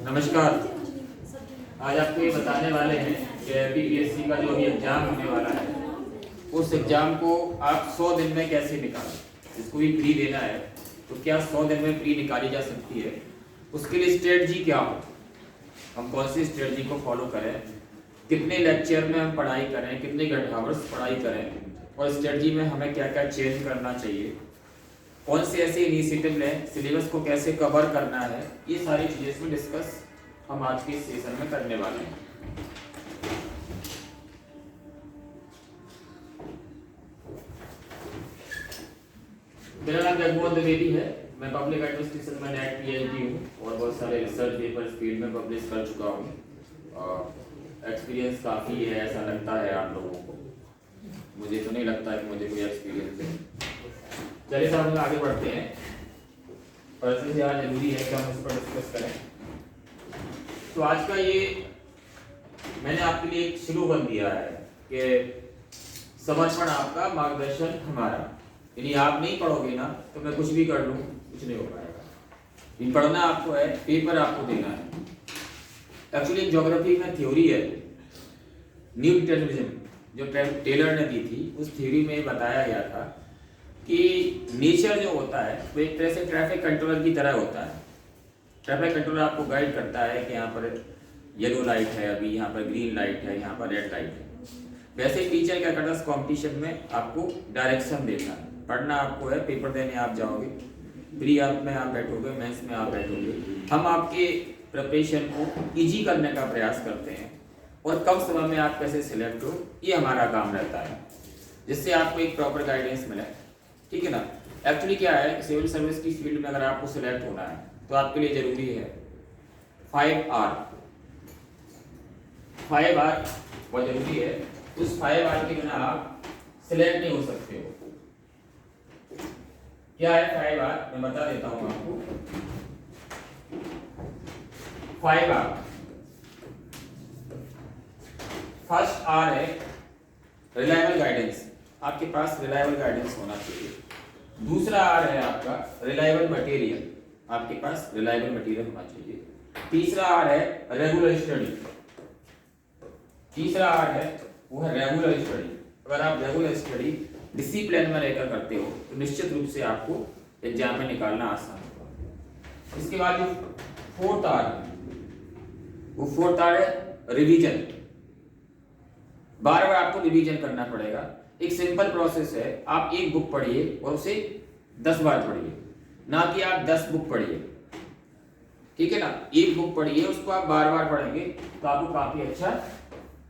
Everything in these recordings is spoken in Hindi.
नमस्कार। आज आपको ये बताने वाले हैं कि बीपीएससी का जो भी एग्जाम होने वाला है उस एग्जाम को आप 100 दिन में कैसे निकालें। इसको भी प्री देना है तो क्या 100 दिन में प्री निकाली जा सकती है, उसके लिए स्ट्रेटजी क्या हो, हम कौन सी स्ट्रेटजी को फॉलो करें, कितने लेक्चर में हम पढ़ाई करें, कितने घंटे आवर्स पढ़ाई करें और स्ट्रेटजी में हमें क्या क्या चेंज करना चाहिए, कौन से ऐसे इनिशिएटिव लें, सिलेबस को कैसे कवर करना है, ये सारी चीजें इसमें डिस्कस हम आज के सेशन में करने वाले हैं। मेरा नाम जगमोहन द्विवेदी है। मैं पब्लिक एडमिनिस्ट्रेशन में नेट पीएचडी हूँ और बहुत सारे रिसर्च पेपर्स फील्ड में पब्लिश कर चुका हूँ। एक्सपीरियंस काफ़ी है ऐसा लगता है आप लोगों को, मुझे तो नहीं लगता है कि मुझे कोई एक्सपीरियंस है। चलिए साहब हम आगे बढ़ते हैं। पर्सन से आज जरूरी है कि हम उस पर डिस्कस करें। तो आज का ये मैंने आपके लिए एक स्लोगन दिया है कि समर्पण आपका मार्गदर्शन हमारा। यानी आप नहीं पढ़ोगे ना तो मैं कुछ भी कर लूँ कुछ नहीं हो पाएगा। ये पढ़ना आपको है, पेपर आपको देना है। एक्चुअली ज्योग्राफी में थ्योरी है न्यू डिटरमिनिज्म जो टेलर ने दी थी, उस थ्योरी में बताया गया था कि नेचर जो होता है वो एक तरह से ट्रैफिक कंट्रोलर की तरह होता है। ट्रैफिक कंट्रोलर आपको गाइड करता है कि यहाँ पर येलो लाइट है, अभी यहाँ पर ग्रीन लाइट है, यहाँ पर रेड लाइट है। वैसे ही टीचर क्या करता है कंपटीशन में आपको डायरेक्शन देता है। पढ़ना आपको है, पेपर देने आप जाओगे, प्री आप में आप बैठोगे, मेंस में आप बैठोगे। हम आपके प्रिपरेशन को इजी करने का प्रयास करते हैं और कम समय में आप कैसे सिलेक्ट हो, ये हमारा काम रहता है, जिससे आपको एक प्रॉपर गाइडेंस मिले। ठीक है ना। एक्चुअली क्या है, सिविल सर्विस की फील्ड में अगर आपको सिलेक्ट होना है तो आपके लिए जरूरी है 5R बहुत जरूरी है। उस 5R के बिना आप सिलेक्ट नहीं हो सकते हो। क्या है 5R, मैं बता देता हूं आपको। 5R, फर्स्ट R है रिलायबल गाइडेंस। आपके पास रिलायबल गाइडेंस होना चाहिए। दूसरा R है आपका रिलायबल मटेरियल, आपके पास रिलायबल मटेरियल होना चाहिए। तीसरा R है रेगुलर स्टडी। तीसरा R है वो है रेगुलर स्टडी। अगर आप रेगुलर स्टडी डिसिप्लिन में रहकर करते हो तो निश्चित रूप से आपको एग्जाम में निकालना आसान होगा। इसके बाद जो फोर्थ R है वो फोर्थ R है रिवीजन। बार बार आपको रिवीजन करना पड़ेगा। एक सिंपल प्रोसेस है, आप एक बुक पढ़िए और उसे 10 बार पढ़िए, ना कि आप 10 बुक पढ़िए। ठीक है ना। एक बुक पढ़िए, उसको आप बार बार पढ़ेंगे तो आपको काफी अच्छा।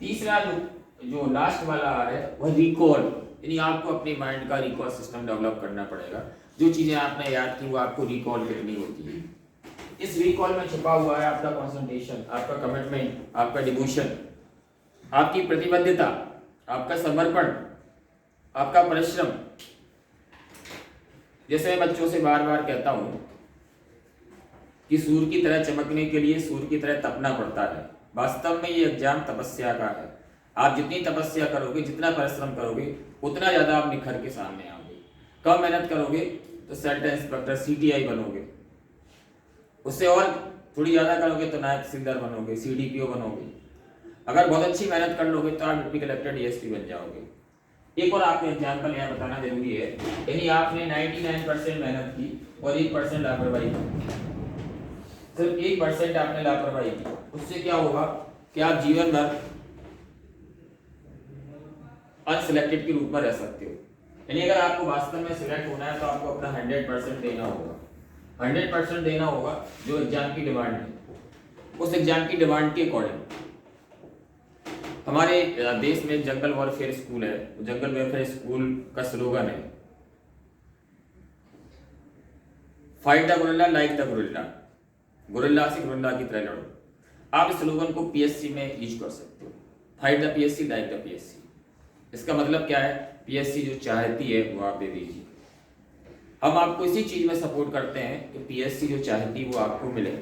तीसरा जो लास्ट वाला आ रहा है वह रिकॉल, यानी आपको अपने माइंड का रिकॉल सिस्टम डेवलप करना पड़ेगा। जो चीजें आपने याद की वो आपको रिकॉल करनी होती है। इस रिकॉल में छुपा हुआ है आपका कंसंट्रेशन, आपका कमिटमेंट, आपका डिवोशन, आपकी प्रतिबद्धता, आपका समर्पण, आपका परिश्रम। जैसे मैं बच्चों से बार बार कहता हूं कि सूर्य की तरह चमकने के लिए सूर्य की तरह तपना पड़ता है। वास्तव में ये एग्जाम तपस्या का है। आप जितनी तपस्या करोगे, जितना परिश्रम करोगे, उतना ज्यादा आप निखर के सामने आओगे। कम मेहनत करोगे तो सेट इंस्पेक्टर CTI बनोगे, उससे और थोड़ी ज्यादा करोगे तो नायब तहसीलदार बनोगे, CDPO बनोगे। अगर बहुत अच्छी मेहनत कर लोगे तो आप डिप्टी कलेक्टर DSP बन जाओगे। एक और आपको एग्जाम्पल यहाँ बताना जरूरी है। यानी आपने 99% मेहनत की और 1% लापरवाही की, सिर्फ 1% आपने लापरवाही की, उससे क्या होगा कि आप जीवन भर अनसिलेक्टेड के रूप में रह सकते हो। यानी अगर आपको वास्तव में सिलेक्ट होना है तो आपको अपना 100% देना होगा। 100% देना होगा जो एग्जाम की डिमांड है, उस एग्जाम की डिमांड के अकॉर्डिंग। हमारे देश में जंगल वॉरफेयर स्कूल है, जंगल वेलफेयर स्कूल का स्लोगन है fight the gorilla like the gorilla, gorilla से गोरिल्ला की तरह लड़ो। आप इस स्लोगन को PSC में यूज कर सकते हो, fight the PSC like the PSC। इसका मतलब क्या है, PSC जो चाहती है वो आप दे दीजिए। हम आपको इसी चीज में सपोर्ट करते हैं कि PSC जो चाहती है वो आपको मिले।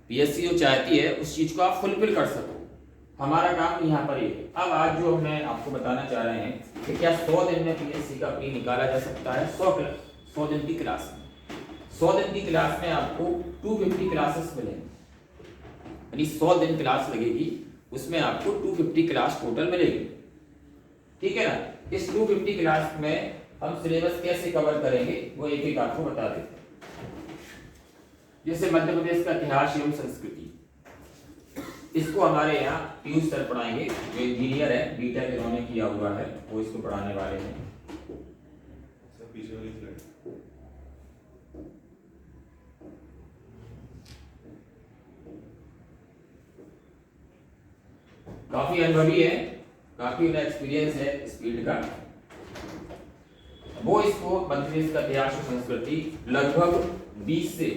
PSC जो चाहती है उस चीज को आप फुलफिल कर सको। हमारा काम यहाँ पर ये है। अब आज जो मैं आपको बताना चाह रहे हैं कि क्या 100 दिन में PSC का प्री निकाला जा सकता है। 100 दिन की क्लास में 100 दिन की क्लास में आपको 250 क्लासेस मिलेंगे। यानी 100 दिन क्लास लगेगी, उसमें आपको 250 क्लास टोटल मिलेगी। ठीक है ना। इस 250 क्लास में हम सिलेबस कैसे कवर करेंगे वो एक एक आपको बता देते हैं। जैसे मध्य प्रदेश का इतिहास एवं संस्कृति, इसको हमारे यहाँ पीयूष सर पढ़ाएंगे, जो इंजीनियर है, बीटेक इन्होंने किया हुआ है, वो इसको पढ़ाने वाले हैं। काफी अनुभवी है, काफी उन्हें एक्सपीरियंस है इस फील्ड का। वो इसको मध्य प्रदेश का इतिहास और संस्कृति लगभग 20 से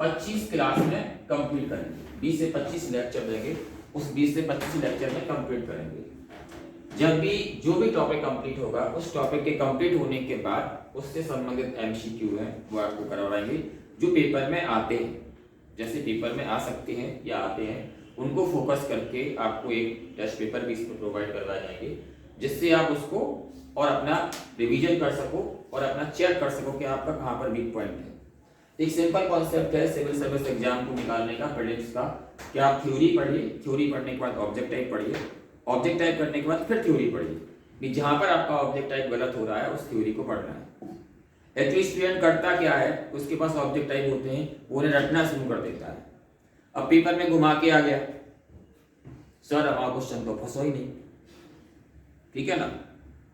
25 क्लास में कंप्लीट करेंगे। 20 से 25 लेक्चर देंगे, उस 20 से 25 लेक्चर में कंप्लीट करेंगे। जब भी जो भी टॉपिक कंप्लीट होगा, उस टॉपिक के कंप्लीट होने के बाद उससे संबंधित एमसीक्यू है वो आपको करवाएंगे, जो पेपर में आते हैं, जैसे पेपर में आ सकते हैं या आते हैं, उनको फोकस करके आपको एक टेस्ट पेपर भी इसमें प्रोवाइड करवाए जाएंगे, जिससे आप उसको और अपना रिवीजन कर सको और अपना चेक कर सको कि आपका कहाँ पर वीक पॉइंट है। एक सिंपल कॉन्सेप्ट है सिविल सर्विस एग्जाम को निकालने का, प्रीलिम्स का, कि आप थ्योरी पढ़िए, थ्योरी पढ़ने के बाद ऑब्जेक्ट टाइप पढ़िए, ऑब्जेक्ट टाइप करने के बाद फिर थ्योरी पढ़िए। जहां पर आपका ऑब्जेक्ट टाइप गलत हो रहा है उस थ्योरी को पढ़ना है। एटलीस्ट स्टूडेंट करता क्या है, उसके पास ऑब्जेक्ट टाइप होते हैं, वो उन्हें रटना शुरू कर देता है। अब पेपर में घुमा के आ गया, सर हमारा क्वेश्चन तो फंसो ही नहीं, ठीक है ना,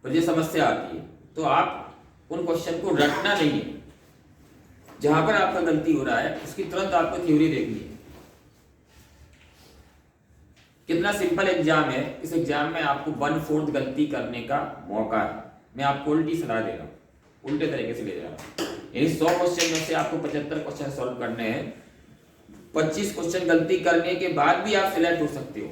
पर ये समस्या आती है। तो आप उन क्वेश्चन को रटना नहीं है, जहां पर आपका गलती हो रहा है उसकी तुरंत आपको थ्योरी देखनी है। कितना सिंपल एग्जाम है, इस एग्जाम में आपको 1/4 गलती करने का मौका है। मैं आपको उल्टी सलाह दे रहा हूँ, उल्टे तरीके से ले जा रहा हूँ। यानी 100 क्वेश्चन में से आपको 75 क्वेश्चन सॉल्व करने हैं, 25 क्वेश्चन गलती करने के बाद भी आप सिलेक्ट हो सकते हो।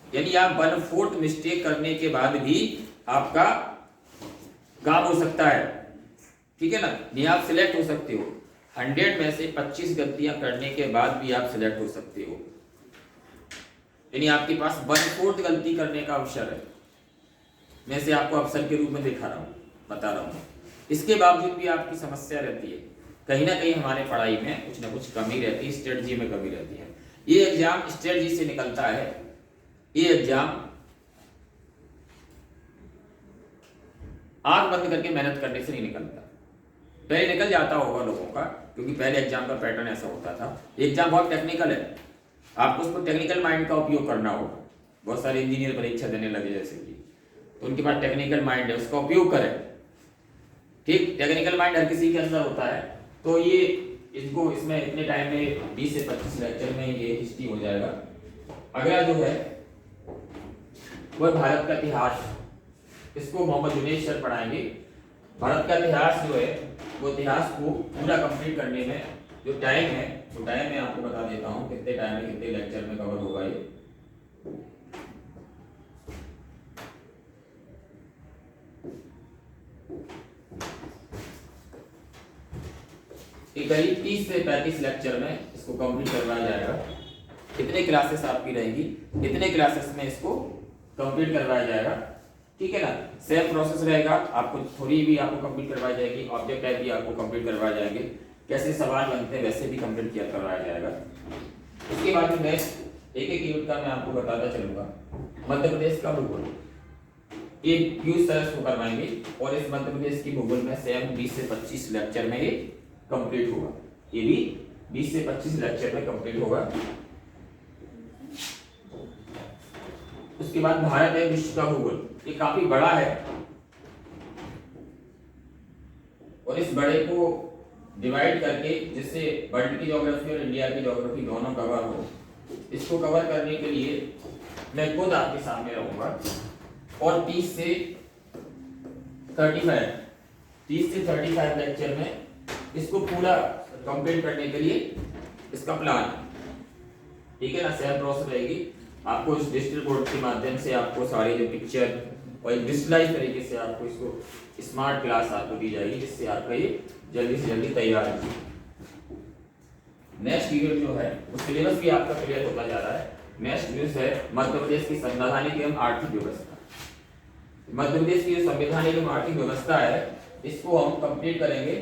यानी आप 1/4 मिस्टेक करने के बाद भी आपका काम हो सकता है, ठीक है ना, नहीं आप सिलेक्ट हो सकते हो। 100 में से 25 गलतियां करने के बाद भी आप सिलेक्ट हो सकते हो, यानी आपके पास 1/4 गलती करने का अवसर है। मैं इसे आपको अवसर के रूप में दिखा रहा हूँ, बता रहा हूँ। इसके बावजूद भी आपकी समस्या रहती है, कहीं ना कहीं हमारे पढ़ाई में कुछ ना कुछ कमी रहती है, स्ट्रेटजी में कमी रहती है। ये एग्जाम स्ट्रेटजी से निकलता है, ये एग्जाम आंख बंद करके मेहनत करने से नहीं निकलता। पहले निकल जाता होगा लोगों का, क्योंकि पहले एग्जाम का पैटर्न ऐसा होता था। एग्जाम बहुत टेक्निकल है, आपको उसको टेक्निकल माइंड का उपयोग करना होगा। बहुत सारे इंजीनियर परीक्षा देने लगे जैसे कि, तो उनके पास टेक्निकल माइंड है, उसका उपयोग करें। ठीक, टेक्निकल माइंड हर किसी के अंदर होता है। तो ये इसको इसमें इतने टाइम में 20 से 25 लेक्चर में ये हिस्ट्री हो जाएगा। अगला जो है वह भारत का इतिहास, इसको मोहम्मद जुनैद सर पढ़ाएंगे। भारत का इतिहास जो है वो इतिहास को पूरा कंप्लीट करने में जो टाइम है, तो टाइम मैं आपको बता देता हूँ कितने टाइम में कितने लेक्चर में कवर होगा ये करीब 30 से 35 लेक्चर में इसको कंप्लीट करवाया जाएगा। कितने क्लासेस आपकी रहेंगी, कितने क्लासेस में इसको कंप्लीट करवाया जाएगा, ठीक है ना। सेम प्रोसेस रहेगा, आपको थ्योरी भी आपको कंप्लीट करवाई जाएगी, ऑब्जेक्ट टाइप भी आपको कंप्लीट करवाए जाएंगे, कैसे सवाल बनते हैं वैसे भी कंप्लीट किया करवाया जाएगा। उसके बाद नेक्स्ट एक यूनिट का मैं आपको बताता चलूंगा। मध्य प्रदेश का भूगोल, ये पीयूष सर को करवाएंगे, और इस मध्य प्रदेश की भूगोल में सेम 20 से 25 लेक्चर में ये कंप्लीट होगा। ये भी 20 से 25 लेक्चर में कंप्लीट होगा। उसके बाद भारत है विश्व का भूगोल, ये काफी बड़ा है, और इस बड़े को डिवाइड करके जिससे वर्ल्ड की ज्योग्राफी और इंडिया की ज्योग्राफी दोनों कवर हो, इसको कवर करने के लिए मैं खुद आपके सामने रहूंगा। और 30 से 35 लेक्चर में इसको पूरा कंप्लीट करने के लिए इसका प्लान, ठीक है ना, सेम प्रोसेस रहेगी। आपको इस डिजिटल बोर्ड के माध्यम से आपको सारी जो पिक्चर और एक विजुअलाइज तरीके से आपको इसको स्मार्ट क्लास आपको दी जाएगी, जिससे आपका ये जल्दी से जल्दी तैयार हो। नेक्स्ट वीडियो जो है वो सिलेबस भी आपका क्लियर होता जा रहा है। नेक्स्ट वीडियो है मध्य प्रदेश की संवैधानिक एवं आर्थिक व्यवस्था। मध्य प्रदेश की जो संवैधानिक एवं आर्थिक व्यवस्था है इसको हम कंप्लीट करेंगे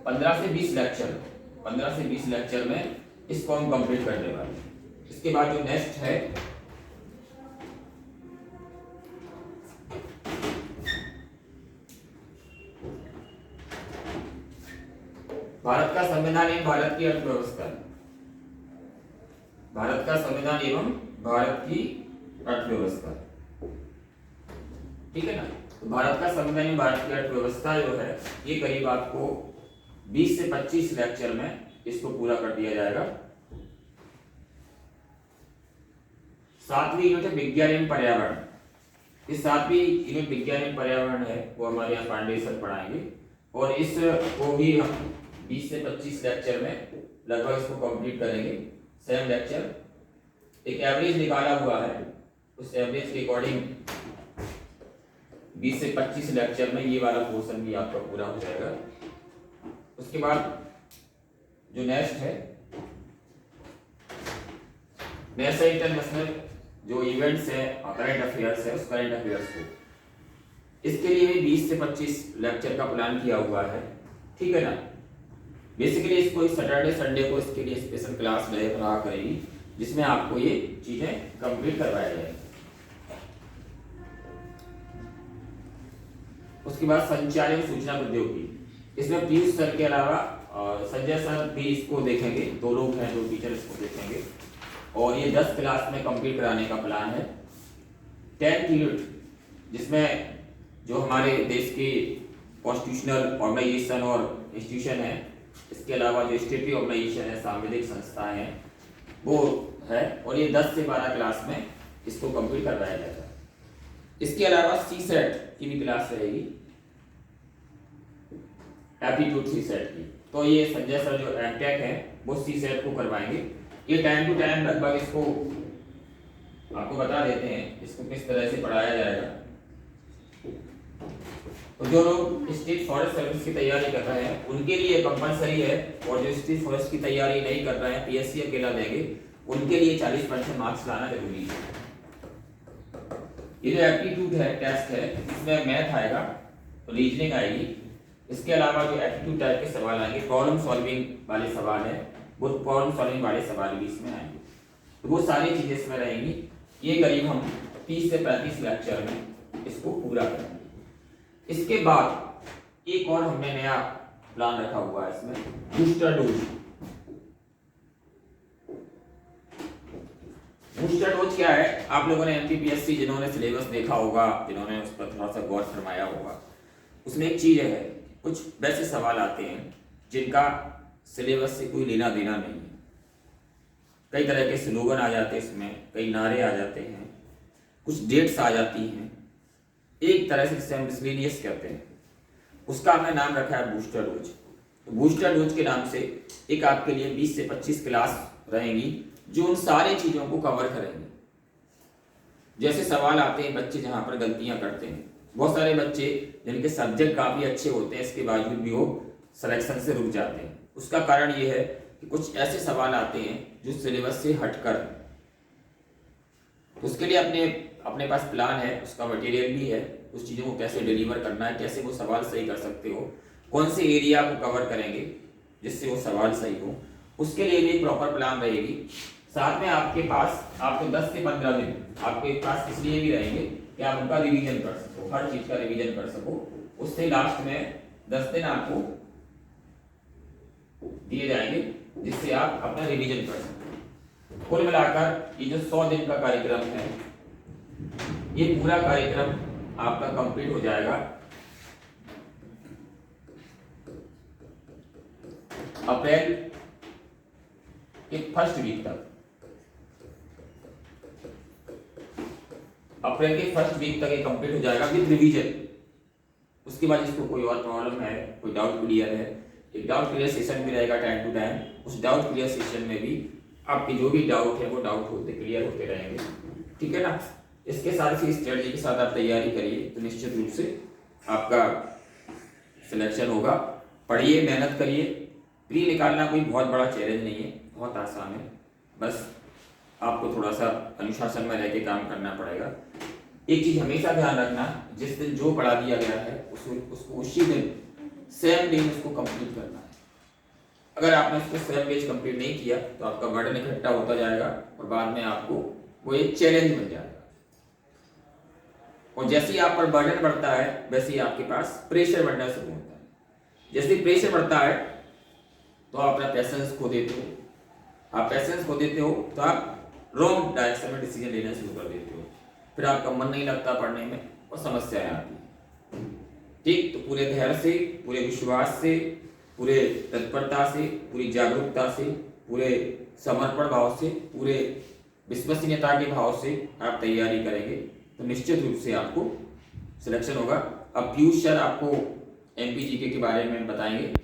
15 से 20 लेक्चर, 15 से 20 लेक्चर में इसको हम कंप्लीट करने वाले हैं। इसके बाद जो नेक्स्ट है भारत का संविधान एवं भारत की अर्थव्यवस्था, भारत का संविधान एवं भारत की अर्थव्यवस्था, ठीक है ना। तो भारत का संविधान एवं भारत की अर्थव्यवस्था जो है ये करीब आपको 20 से 25 लेक्चर में इसको पूरा कर दिया जाएगा। 7वीं यूनिट है विज्ञान एवं पर्यावरण। इस 7वीं यूनिट विज्ञान एवं पर्यावरण है वो हमारे यहाँ पांडे सर पढ़ाएंगे और इसको भी हम 20 से 25 लेक्चर में लगभग इसको कंप्लीट करेंगे। सेम लेक्चर, एक एवरेज निकाला हुआ है, उस एवरेज के अकॉर्डिंग 20 से 25 लेक्चर में ये वाला पोर्शन भी आपका पूरा हो जाएगा। उसके बाद जो नेक्स्ट है नेशनल इंटरनेशनल जो इवेंट्स है, करंट अफेयर्स है, उस करंट अफेयर्स को इसके लिए भी 20 से 25 लेक्चर का प्लान किया हुआ है, ठीक है ना। बेसिकली इसको सैटरडे संडे को इसके लिए स्पेशल क्लास रहा करेगी जिसमें आपको ये चीजें कंप्लीट करवाया जाएगा। उसके बाद संचार एवं सूचना प्रौद्योगिकी, इसमें पीयूष सर के अलावा संजय सर भी इसको देखेंगे, 2 लोग हैं, 2 टीचर इसको देखेंगे और ये 10 क्लास में कंप्लीट कराने का प्लान है। 10th यूनिट जिसमें जो हमारे देश की कॉन्स्टिट्यूशनल ऑर्गेनाइजेशन और इंस्टीट्यूशन है, इसके अलावा जो स्टेटरी ऑर्गेनाइजेशन है, सांविधिक संस्थाएं हैं, वो है और ये 10 से 12 क्लास में इसको कंप्लीट करवाया जाएगा। इसके अलावा सीसेट की भी क्लास रहेगी, एप्टीट्यूड सीसेट की, तो ये संजय सर जो एमटेक है वो सीसेट को करवाएंगे। ये टाइम टू टाइम लगभग इसको आपको बता देते हैं इसको किस तरह से पढ़ाया जाएगा। तो जो लोग स्टेट फॉरेस्ट सर्विस की तैयारी कर रहे हैं उनके लिए कंपलसरी है और जो स्टेट फॉरेस्ट की तैयारी नहीं कर रहे हैं, पीएससी अकेला देंगे, उनके लिए 40% मार्क्स लाना जरूरी है। ये जो एप्टीट्यूड है टेस्ट है, इसमें मैथ आएगा, रीजनिंग आएगी, इसके अलावा जो एप्टीट्यूड टाइप के सवाल आएंगे, प्रॉब्लम सॉल्विंग वाले सवाल है, वो प्रॉब्लम सॉल्विंग वाले सवाल भी इसमें आएंगे। तो वो सारी चीजें इसमें रहेंगी। ये करीब हम 30 से 35 लेक्चर में इसको पूरा करेंगे। इसके बाद एक और हमने नया प्लान रखा हुआ है इसमें, बूस्टर डोज। बूस्टर डोज क्या है? आप लोगों ने एमपीपीएससी जिन्होंने सिलेबस देखा होगा, जिन्होंने उस पर थोड़ा सा गौर फरमाया होगा, उसमें एक चीज है, कुछ वैसे सवाल आते हैं जिनका सिलेबस से कोई लेना देना नहीं है। कई तरह के स्लोगन आ जाते हैं इसमें, कई नारे आ जाते हैं, कुछ डेट्स आ जाती हैं, एक तरह से जिसे हम मिसलेनियस कहते हैं, उसका हमने नाम रखा है बूस्टर डोज। तो बूस्टर डोज के नाम से एक आपके लिए 20 से 25 क्लास रहेंगी जो उन सारी चीजों को कवर करेंगे। जैसे सवाल आते हैं बच्चे जहां पर गलतियां करते हैं, बहुत सारे बच्चे जिनके सब्जेक्ट काफी अच्छे होते हैं इसके बावजूद भी वो सिलेक्शन से रुक जाते हैं। उसका कारण ये है कि कुछ ऐसे सवाल आते हैं जो सिलेबस से हटकर, उसके लिए अपने पास प्लान है, उसका मटेरियल भी है, उस चीज़ों को कैसे डिलीवर करना है, कैसे वो सवाल सही कर सकते हो, कौन से एरिया को कवर करेंगे जिससे वो सवाल सही हो, उसके लिए भी प्रॉपर प्लान रहेगी। साथ में आपके पास आपको 10 से 15 दिन आपके पास इसलिए भी रहेंगे कि आप उनका रिवीजन कर सको, हर चीज का रिवीजन कर सको। उससे लास्ट में 10 दिन आपको दिए जाएंगे जिससे आप अपना रिवीजन कर सको। कुल मिलाकर ये जो 100 दिन का कार्यक्रम है, ये पूरा कार्यक्रम आपका कंप्लीट हो जाएगा अप्रैल के फर्स्ट वीक तक। अप्रैल के फर्स्ट वीक तक ये कंप्लीट हो जाएगा विद रिवीजन। उसके बाद इसको कोई और प्रॉब्लम है, कोई डाउट क्लियर है, एक डाउट क्लियर सेशन भी रहेगा टाइम टू टाइम। उस डाउट क्लियर सेशन में भी आपके जो भी डाउट है वो डाउट होते क्लियर होते रहेंगे, ठीक है ना। इसके साथ ही स्ट्रेटजी के साथ आप तैयारी करिए तो निश्चित रूप से आपका सिलेक्शन होगा। पढ़िए, मेहनत करिए। प्री निकालना कोई बहुत बड़ा चैलेंज नहीं है, बहुत आसान है, बस आपको थोड़ा सा अनुशासन में रह के काम करना पड़ेगा। एक चीज हमेशा ध्यान रखना, जिस दिन जो पढ़ा दिया गया है उसको उसी दिन सेम डे उसको कंप्लीट करना है। अगर आपने उसको 7 पेज कंप्लीट नहीं किया तो आपका बर्डन इकट्ठा होता जाएगा और बाद में आपको वो एक चैलेंज बन जाएगा। और जैसे ही आप पर बर्डन बढ़ता है वैसे ही आपके पास प्रेशर बढ़ना शुरू होता है। जैसे ही प्रेशर बढ़ता है तो आप अपना पैशंस खो देते हो। आप पैशंस खो देते हो तो आप रॉन्ग डायरेक्शन में डिसीजन लेना शुरू कर देते हो, फिर आपका मन नहीं लगता पढ़ने में और समस्याएं आती हैं। ठीक, तो पूरे धैर्य से, पूरे विश्वास से, पूरे तत्परता से, पूरी जागरूकता से, पूरे समर्पण भाव से, पूरे विश्वसनीयता के भाव से आप तैयारी करेंगे तो निश्चित रूप से आपको सिलेक्शन होगा। अब पीयूष सर आपको एमपीजीके के बारे में बताएंगे।